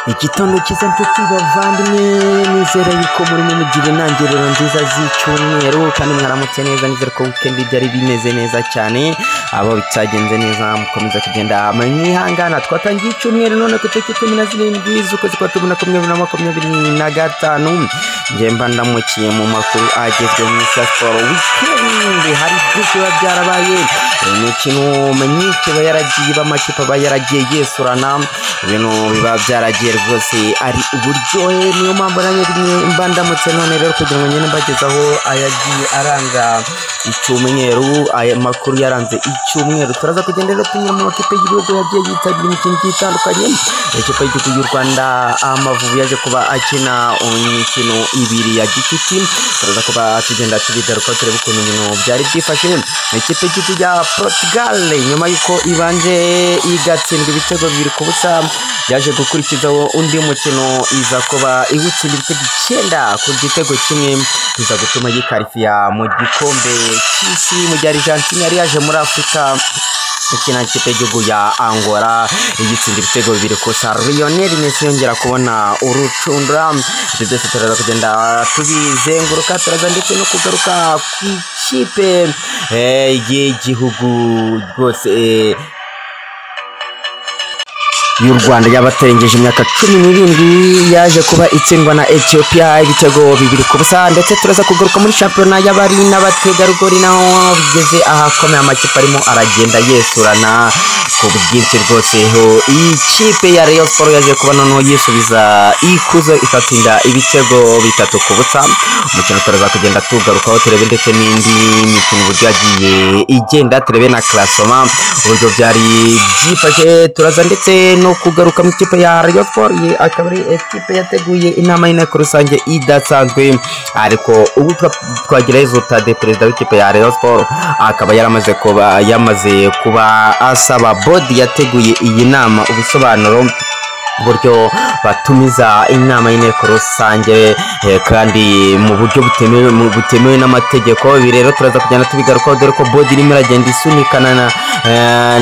Igitondo cyiza nshuti bavandimwe, nizera yuko muri mu mugire intangiriro nziza z'icyumweru kandi mwaramutse neza. Nizera ko weekend byari bimeze neza cyane, abo bitagenze neza mukomeza kugenda mwihangana. Twatangiye icyumweru none ku itariki 17 z'ukwezi kwa 2025. Njemba ndamukiye mu makuru agezwe mu siporo weekend. Hari byinshi biba byarabaye, imikino myinshi iba yaragiye, b'amakipe aba yaragiye yesurana, ibintu biba byaragiye rwose ari uburyohe. Niyo mpamvu nanjye mba ndamutse none rero kugira ngo nyine mbagezaho ayagiye aranga icyumweru, aya makuru yaranze icyumweru. Turaza kugenda rero tunyura mu makipe y'ibihugu yagiye yitabira imikino itandukanye. Ikipe y'igihugu y'u Rwanda Amavubi yaje kuba akina imikino ibiri ya gicuti, turaza kuba tugenda tubigaruka turebe ukuntu ibintu byari byifashe. Ikipe y'igihugu ya Portugal nyuma y'uko ibanje igatsindwa ibitego 2-0 yaje gukurikizaho undi mukino iza kuba iwutsinda ibitego 9 ku gitego kimwe, biza gutuma yikarifiya mu gikombe cy'isi mu gihe Argentine yari yaje muri Afurika ikina ikipe y'igihugu ya Angola igitsinda ibitego 2-0. Lionel Messi yongera kubona urucundura. Ibyo byose turaza kugenda tubizenguruka, turaza ndetse no kugaruka ku ikipe y'igihugu rwose y'u Rwanda y'abatarengeje imyaka 17 yaje kuba itsindwa na Ethiopia ibitego 2-0. Ndetse turaza kugaruka muri shampiyona y'abari n'abategarugori naho bigeze ahakomeye, amakipe arimo aragenda yesurana ku bwinshi rwose. Ho ikipe ya Rayon Sport yaje kuba noneho yisubiza ikuzo ifatsinda ibitego 3-0. Umukino turaza kugenda tugarukaho turebe ndetse n'indi mikino uburyo yagiye igenda, turebe na classement uburyo byari byifashe. Turaza ndetse no kugaruka mu ikipe ya Rayon Sport, akaba ari ikipe yateguye inama y'inteko rusange idasanzwe, ariko ubu Twagirayezu Tade perezida w'ikipe ya Rayon Sport akaba yamaze kuba asaba bodi yateguye iyi nama ubusobanuro buryo batumiza inama y'inteko rusange kandi mu buryo butemewe n'amategeko. Ibi rero turaza kugenda tubigarukaho dore ko bodi irimo iragenda isunikana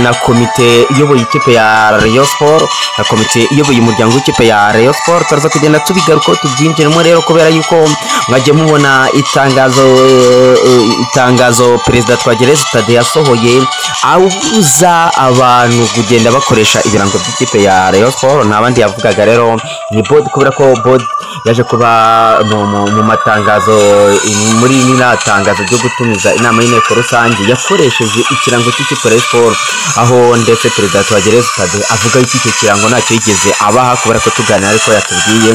na komite iyoboye ikipe ya Rayon Sport na komite iyoboye umuryango w'ikipe ya Rayon Sport. Turaza kugenda tubigarukaho tubyinjiremo rero, kubera yuko mwagiye mubona itangazo perezida Twagirayezu Tade yasohoye abuza abantu kugenda bakoresha ibirango by'ikipe ya Rayon Sport. N'abandi yavugaga rero ni bodi, kubera ko bodi yaje kuba mu matangazo muri tangazo ryo gutumiza inama y'inteko rusange yakoresheje ikirango cy'ikipe Rayon Sport, aho ndetse perezida Twagirayezu Tade avuga yuko icyo kirango ntacyo yigeze abaha, kubera ko tuganira ariko yatubwiye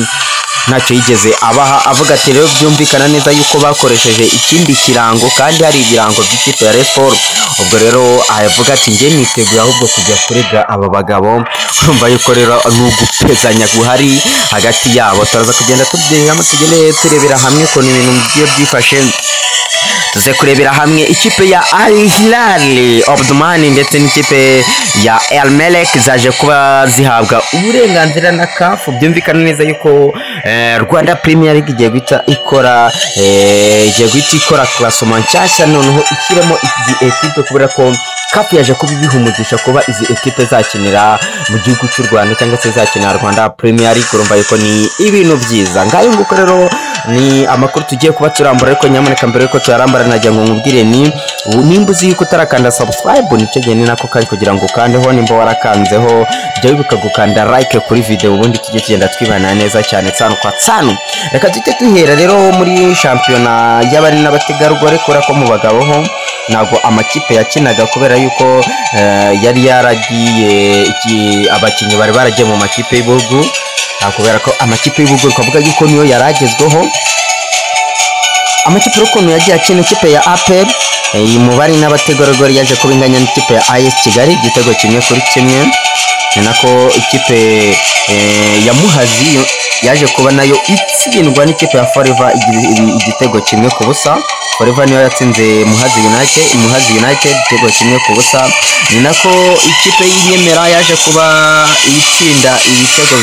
ntacyo yigeze abaha, avuga ati rero byumvikana neza yuko bakoresheje ikindi kirango kandi hari ibirango by'ikipe ya Rayon Sport. Ubwo rero avuga ati njye niteguye ahubwo kujya kurega aba bagabo. Urumva yuko rero n'ugupezanya guhari hagati yabo. Turaza kugenda tubyinjiramo tugende turebera hamwe ukuntu ibintu bigiye byifashe. Tuze kurebera hamwe ikipe ya Al Hilal Omdurman ndetse n'ikipe ya El Merreikh zaje kuba zihabwa uburenganzira na CAF. Byumvikana neza yuko Rwanda Premier League igiye guhita ikora classement nshyashya, noneho ishyiramo izi equipe, kubera ko CAF yaje kuba ibihumugisha kuba izi equipe zakinira mu gihugu cy'u Rwanda cyangwa se zakinira Rwanda Premier League. Urumva yuko ni ibintu byiza. Ngayo nguko rero ni amakuru tugiye kuba turambura, ariko nyamuneka mbere yuko tuyarambara nagira ngo nkubwire nimba uzi yuko utarakanda subscribe nicyo gihe ni nako kari kugira ngo ukandeho, nimba warakanzeho jya wibuka gukanda like kuri video, ubundi tujye tugenda twibana neza cyane tsano kwa tsano. Reka tujye tuhera rero muri shampiyona y'abari n'abategarugori, kubera ko mu bagabo ho ntabwo amakipe yakinaga, kubera yuko yari yaragiye abakinnyi bari baragiye mu makipe y'ibihugu, kubera ko amakipe y'ibihugu twavuga yuko niyo yaragezweho. Amakipe y'ukuntu yagiye akina ikipe ya APR mu bari n'abategarugori yaje kuba inganya n'ikipe ya AS Kigali igitego 1-1. ni nako ikipe ya Muhazi yaje kuba nayo itsindwa n'ikipe ya Forever igitego 1-0. Forever niyo yatsinze Muhazi United igitego 1-0. ni nako ikipe y'Inyemera yaje kuba itsinda ibitego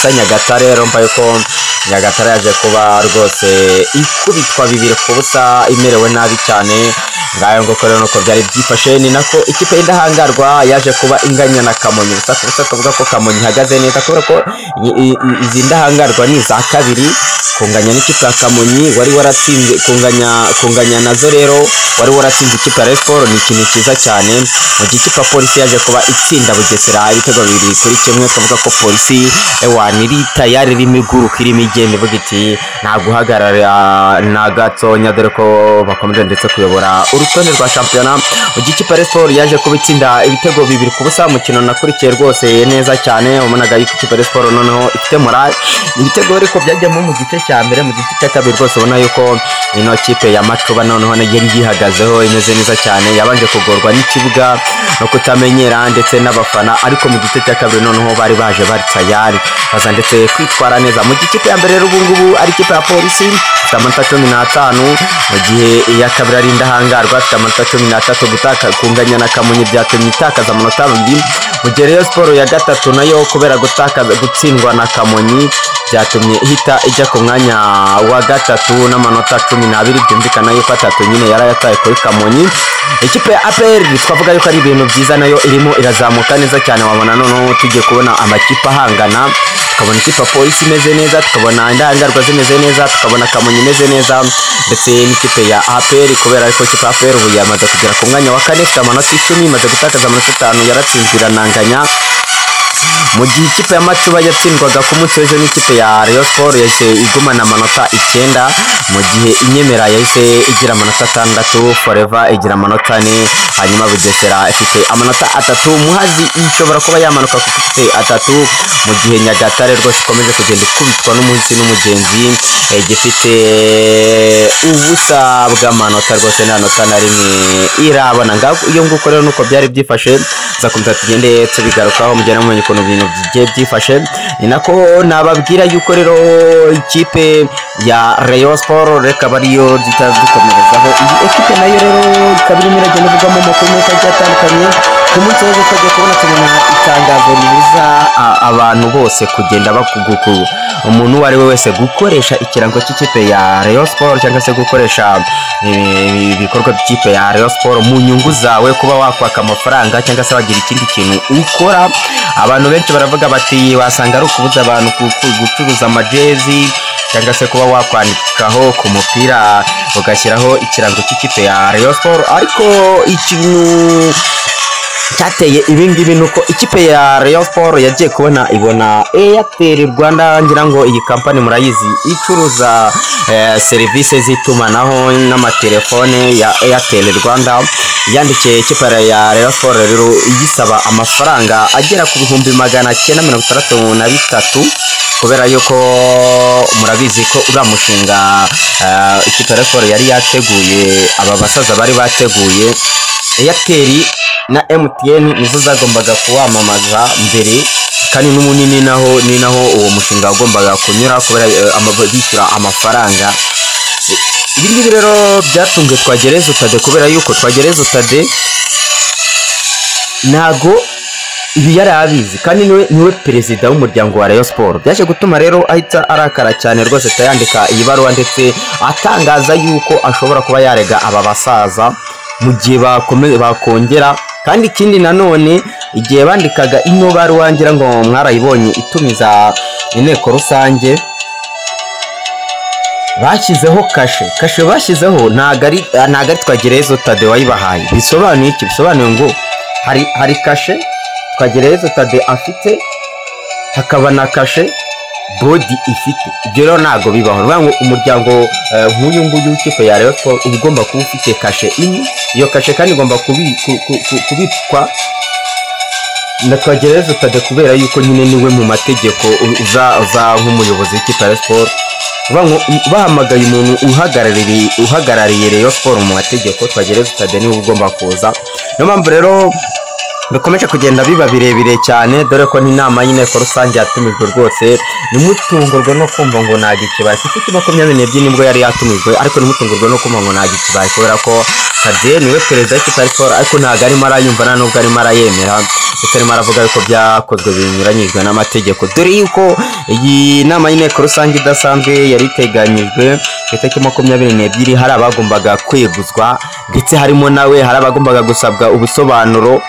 2-0 Nyagatare. Rero mbaye ko Nyagatare yaje kuba rwose ikubitwa 2-0 imerewe nabi cyane. ngayo ngo rero nuko byari byifashe ni nako ikipe y'Indahangarwa yaje kuba inganya na Kamonyi gusa tuvuga ko Kamonyi ihagaze neza kubera ko izi Ndahangarwa ni za kabiri kunganya n'ikipe ya Kamonyi wari waratsinze kunganya nazo rero wari waratsinze ikipe ya Rayon Sports ni ikintu cyiza cyane mu gihe ikipe ya Polisi yaje kuba itsinda Bugesera ibitego 2-1 twavuga ko Polisi iri tayari rimiguruka irimo igenda ivuga iti nta guhagarara na gatonya dore ko bakomeje ndetse kuyobora urutonde rwa shampiyona mu gihe ikipe ya Rayon Sports yaje kuba itsinda ibitego 2-0 mukino nakurikiye rwose neza cyane ubonaga yuko ikipe ya Rayon Sports noneho ifite morale ibitego ariko byajyamo mu gice cya mbere mu gice cya kabiri rwose ubona yuko ino kipe ya Macuba noneho yari yihagazeho imeze neza cyane yabanje kugorwa n'ikibuga no kutamenyera ndetse n'abafana ariko mu gice cya kabiri noneho bari baje bari tayari baza ndetse kwitwara neza mu gice ya mbere ubu ngubu ari ikipe ya Polisi ifite amanota 15 mu gihe iya kabiri ari Indahangarwa ifite amanota 13 gutaka kunganya na Kamonyi byatumye itakaza amanota 2 mu gihe Rayon Sports ya gatatu nayo kubera gutsindwa na Kamonyi byatumye ihita ijya ku mwanya wa gatatu n'amanota 12 byumvikana yuko atatu nyine yarayataye kuri Kamonyi ikipe ya APR twavuga yuko ari ibintu byiza nayo irimo irazamuka neza cyane wabona noneho tugiye kubona amakipe ahangana tukabona ikipe ya Polisi imeze neza tukabona Indahangarwa zimeze neza tukabona Kamonyi imeze neza ndetse n'ikipe ya APR kubera ariko ikipe ya APR ubu yamaze kugera ku mwanya wa 4 ifite amanota 10 imaze gutakaza amanota 5 yaratsinzwe irananganya mu gihe ikipe ya Macuba yatsindwaga ku munsi w'ejo n'ikipe ya Rayon Sports yahise igumana amanota 9 mu gihe Inyemera yahise igira amanota 6 Forever igira amanota 4 hanyuma Bugesera ifite amanota 3 Muhazi ishobora kuba yamanuka ku ifite 3 mu gihe Nyagatare rwose ikomeje kugenda ikubitwa n'umunsi n'umugenzi gifite ubusa bw'amanota rwose n'anota na rimwe irabona ngaho iyo nguko rero nuko byari byifashe zakomeza tugende tubigarukaho mugena mu ukuntu ibintu bigiye byifashe ni nako nababwira yuko rero ikipe ya Rayon Sports reka bariyo zitadukomerezaho iyi ekipe nayo rero ikabiri miragenda ivugamo amakuru menshi atandukanye ku munsi w'ejo tujya kubona tubona itangazo ribuza abantu bose kugenda bakuguku umuntu uwo ari we wese gukoresha ikirango cy'ikipe ya Rayon Sports cyangwa se gukoresha ibikorwa by'ikipe ya Rayon Sports mu nyungu zawe kuba wakwaka amafaranga cyangwa se wagira ikindi kintu ukora abantu benshi baravuga bati wasanga ari ukubuza abantu gucuruza amajezi cyangwa se kuba wakwandikaho ku mupira ugashyiraho ikirango cy'ikipe ya Rayon Sports ariko ikintu cyateye ibingibi nuko ikipe ya Rayon Sports yagiye ibona Airtel Rwanda ngira ngo iyi company murayizi icuruza services z'itumanaho n'amatelefone ya Airtel Rwanda yandikiye ikipe ya Rayon Sports rero igisaba amafaranga agera ku 963 kubera yuko murabizi ko uramushinga ikipe ya Rayon Sports yari yateguye aba basaza bari bateguye Airtel na MTN nizo zagombaga kuwamamaza mbere kandi n'umunini naho uwo mushinga wagombaga kunyura kubera bishyura amafaranga ibindi rero byatunge Twagereza Utade kubera yuko Twagereza Utade nago ibi yari abizi kandi niwe perezida w'umuryango wa Rayon Sports byaje gutuma rero ahita arakara cyane rwose tayandika iyi baruwa ndetse atangaza yuko ashobora kuba yarega aba basaza mu gihe bakongera kandi ikindi nanone igihe bandikaga ino baruwa ngira ngo mwarayibonye itumiza inteko rusange bashyizeho kashe bashyizeho nagari Twagereza Utade wayibahaye bisobanuye iki bisobanuye ngo hari kashe Twagereza Utade afite hakaba na kashe body ifite ibyo rero ntago bibaho ngo umuryango nk'uyu nguyu w'ikipe ya Rayon Sports ugomba kuba ufite kashe iyo kashe kandi igomba kubikwa na Twagereza Utade kubera yuko nyine niwe mu mategeko uza nk'umuyobozi w'ikipe ya Rayon Sports bahamagaye umuntu uhagarariye Rayon Sports mu mategeko Twagereza Utade niwe ugomba kuza niyo mpamvu rero bikomeje kugenda biba birebire cyane dore ko n'inama y'inteko rusange yatumijwe rwose nimutungurwe no kumva ngo nagikibaye ifite 22 nibwo yari yatumijwe ariko nimutungurwe no kumva ngo nagikibaye kubera ko Kade niwe perezida w'ikipe ya Sport ariko ntago arimo arayumva na nubwo arimo arayemera ndetse arimo aravuga yuko byakozwe binyuranyijwe n'amategeko dore yuko iyi nama y'inteko rusange idasanzwe yari iteganyijwe itariki 22 hari abagombaga kweguzwa ndetse harimo nawe hari abagombaga gusabwa ubusobanuro